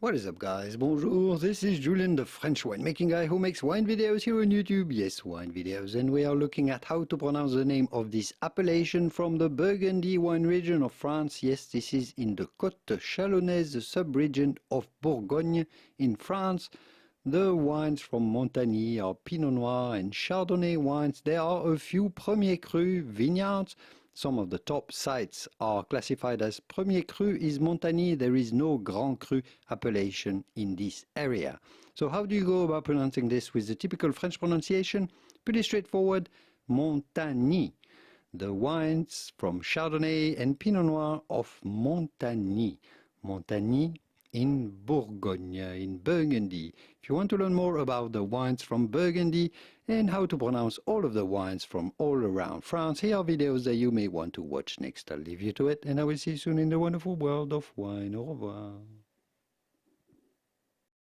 What is up, guys? Bonjour, this is Julien, the French winemaking guy who makes wine videos here on YouTube. Yes, wine videos. And we are looking at how to pronounce the name of this appellation from the Burgundy wine region of France. Yes, this is in the Cote Chalonnaise, the sub-region of Bourgogne in France. The wines from Montagny are Pinot Noir and Chardonnay wines. There are a few Premier Cru vineyards. Some of the top sites are classified as Premier Cru is Montagny. There is no Grand Cru appellation in this area. So how do you go about pronouncing this with the typical French pronunciation? Pretty straightforward, Montagny. The wines from Chardonnay and Pinot Noir of Montagny. Montagny in Bourgogne, in Burgundy. If you want to learn more about the wines from Burgundy and how to pronounce all of the wines from all around France, here are videos that you may want to watch next. I'll leave you to it, and I will see you soon in the wonderful world of wine. Au revoir.